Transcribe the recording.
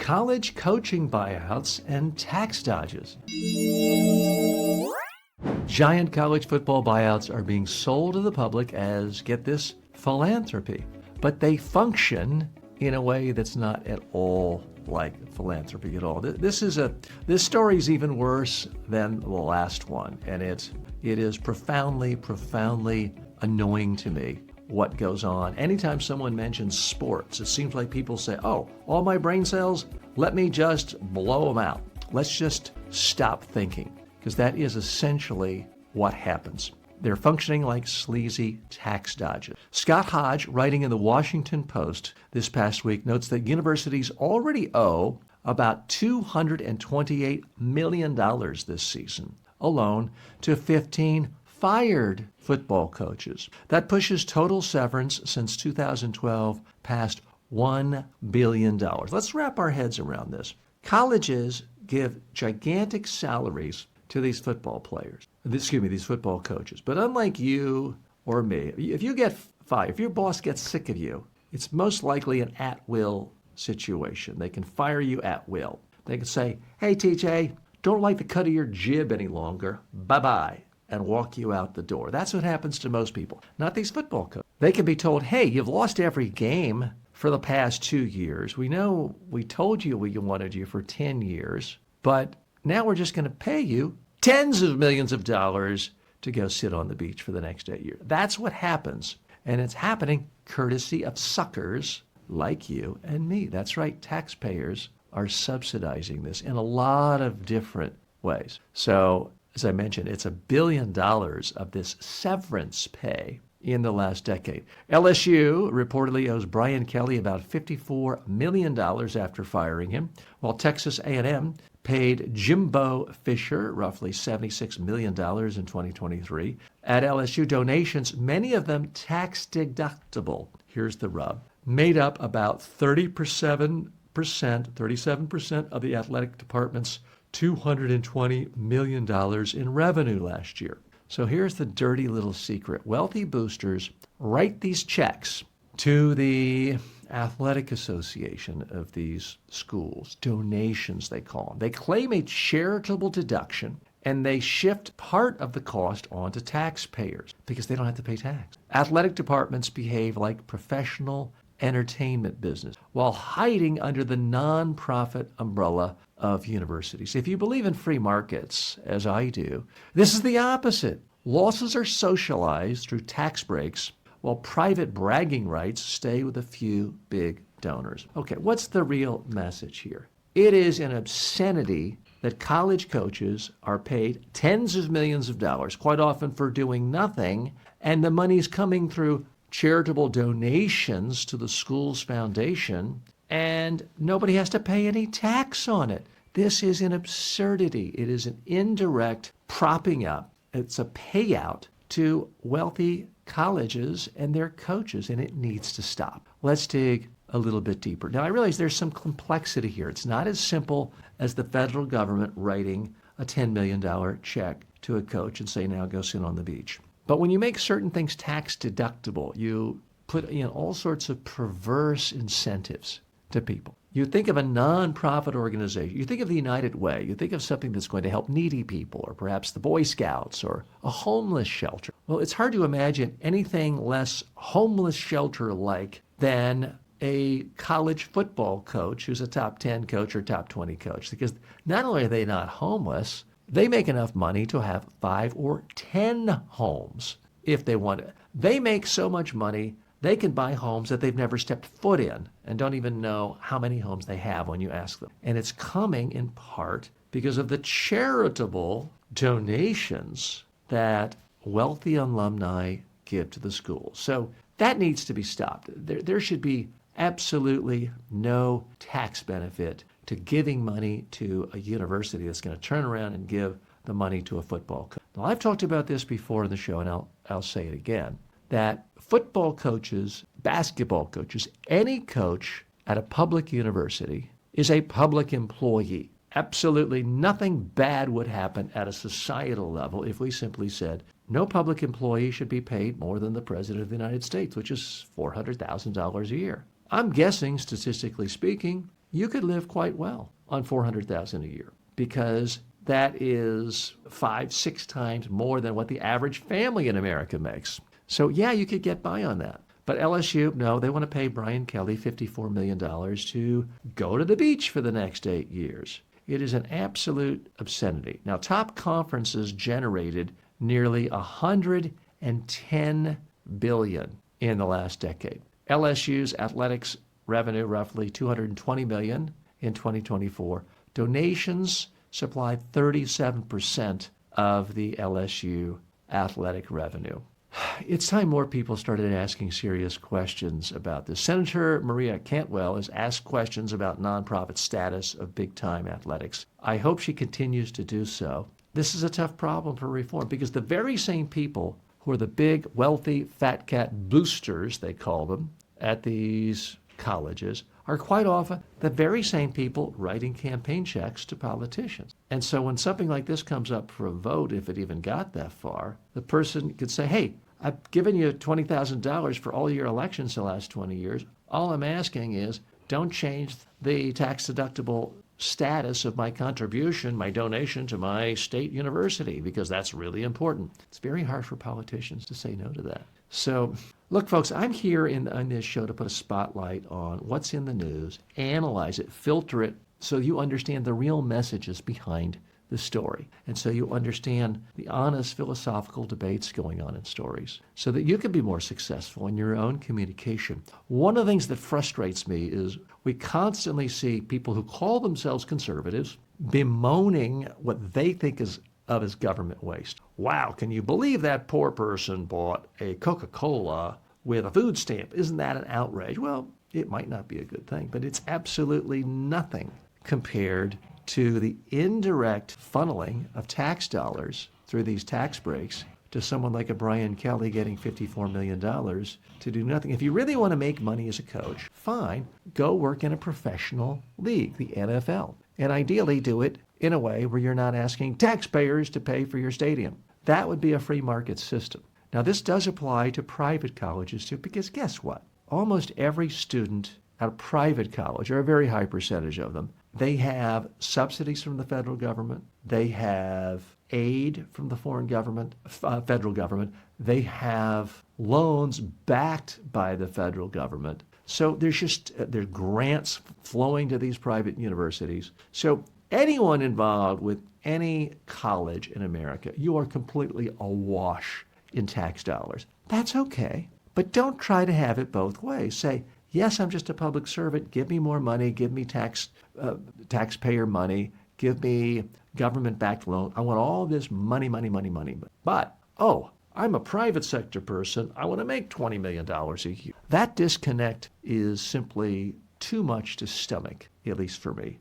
college coaching buyouts and tax dodges. Giant college football buyouts are being sold to the public as, get this, philanthropy. But they function in a way that's not at all like philanthropy at all. This story is even worse than the last one, and it is profoundly annoying to me what goes on. Anytime someone mentions sports, it seems like people say, oh, all my brain cells, let me just blow them out. Let's just stop thinking, because that is essentially what happens. They're functioning like sleazy tax dodges. Scott Hodge, writing in the Washington Post this past week, notes that universities already owe about $228 million this season alone to 15 fired football coaches. That pushes total severance since 2012 past $1 billion. Let's wrap our heads around this. Colleges give gigantic salaries to these football players, these football coaches. But unlike you or me, if you get fired, if your boss gets sick of you, it's most likely an at-will situation. They can fire you at will. They can say, hey, TJ, don't like the cut of your jib any longer. Bye-bye, and walk you out the door. That's what happens to most people, not these football coaches. They can be told, hey, you've lost every game for the past 2 years. We know we told you we wanted you for 10 years, but now we're just going to pay you tens of millions of dollars to go sit on the beach for the next 8 years. That's what happens. And it's happening courtesy of suckers like you and me. That's right. Taxpayers are subsidizing this in a lot of different ways. So, as I mentioned, it's $1 billion of this severance pay in the last decade. LSU reportedly owes Brian Kelly about $54 million after firing him, while Texas A&M paid Jimbo Fisher roughly $76 million in 2023. At LSU, donations, many of them tax deductible, here's the rub, made up about 37% of the athletic department's $220 million in revenue last year. So here's the dirty little secret. Wealthy boosters write these checks to the athletic association of these schools, donations they call them. They claim a charitable deduction, and they shift part of the cost onto taxpayers because they don't have to pay tax. Athletic departments behave like professional entertainment business while hiding under the nonprofit umbrella of universities. If you believe in free markets, as I do, this is the opposite. Losses are socialized through tax breaks while private bragging rights stay with a few big donors. Okay, what's the real message here? It is an obscenity that college coaches are paid tens of millions of dollars, quite often for doing nothing, and the money's coming through charitable donations to the school's foundation, and nobody has to pay any tax on it. This is an absurdity. It is an indirect propping up. It's a payout to wealthy colleges and their coaches, and it needs to stop. Let's dig a little bit deeper. Now, I realize there's some complexity here. It's not as simple as the federal government writing a $10 million check to a coach and say, now go sit on the beach. But when you make certain things tax deductible, you put in all sorts of perverse incentives to people. You think of a nonprofit organization, you think of the United Way, you think of something that's going to help needy people, or perhaps the Boy Scouts, or a homeless shelter. Well, it's hard to imagine anything less homeless shelter-like than a college football coach who's a top 10 coach or top 20 coach, because not only are they not homeless, they make enough money to have 5 or 10 homes if they want it. They make so much money, they can buy homes that they've never stepped foot in and don't even know how many homes they have when you ask them. And it's coming in part because of the charitable donations that wealthy alumni give to the school. So that needs to be stopped. There should be absolutely no tax benefit to giving money to a university that's going to turn around and give the money to a football coach. Now, I've talked about this before in the show, and I'll say it again, that football coaches, basketball coaches, any coach at a public university is a public employee. Absolutely nothing bad would happen at a societal level if we simply said no public employee should be paid more than the President of the United States, which is $400,000 a year. I'm guessing, statistically speaking, you could live quite well on $400,000 a year because that is 5, 6 times more than what the average family in America makes. So yeah, you could get by on that. But LSU, no, they want to pay Brian Kelly $54 million to go to the beach for the next 8 years. It is an absolute obscenity. Now, top conferences generated nearly $110 billion in the last decade. LSU's athletics revenue roughly $220 million in 2024. Donations supplied 37% of the LSU athletic revenue. It's time more people started asking serious questions about this. Senator Maria Cantwell has asked questions about nonprofit status of big-time athletics. I hope she continues to do so. This is a tough problem for reform because the very same people who are the big, wealthy, fat cat boosters, they call them, at these colleges are quite often the very same people writing campaign checks to politicians. And so when something like this comes up for a vote, if it even got that far, the person could say, hey, I've given you $20,000 for all your elections the last 20 years. All I'm asking is don't change the tax-deductible status of my contribution, my donation to my state university, because that's really important. It's very hard for politicians to say no to that. So, look, folks, I'm here on this show to put a spotlight on what's in the news, analyze it, filter it, so you understand the real messages behind the story. And so you understand the honest philosophical debates going on in stories so that you can be more successful in your own communication. One of the things that frustrates me is we constantly see people who call themselves conservatives bemoaning what they think is of as government waste. Wow, can you believe that poor person bought a Coca-Cola with a food stamp? Isn't that an outrage? Well, it might not be a good thing, but it's absolutely nothing compared to the indirect funneling of tax dollars through these tax breaks to someone like a Brian Kelly getting $54 million to do nothing. If you really want to make money as a coach, fine, go work in a professional league, the NFL, and ideally do it in a way where you're not asking taxpayers to pay for your stadium. That would be a free market system. Now, this does apply to private colleges too, because guess what? Almost every student at a private college, or a very high percentage of them, they have subsidies from the federal government. They have aid from the foreign government, federal government. They have loans backed by the federal government. So there's grants flowing to these private universities. So anyone involved with any college in America, you are completely awash in tax dollars. That's okay, but don't try to have it both ways. Say, yes, I'm just a public servant. Give me more money. Give me taxpayer money. Give me government-backed loan. I want all this money. But, I'm a private sector person. I want to make $20 million a year. That disconnect is simply too much to stomach, at least for me.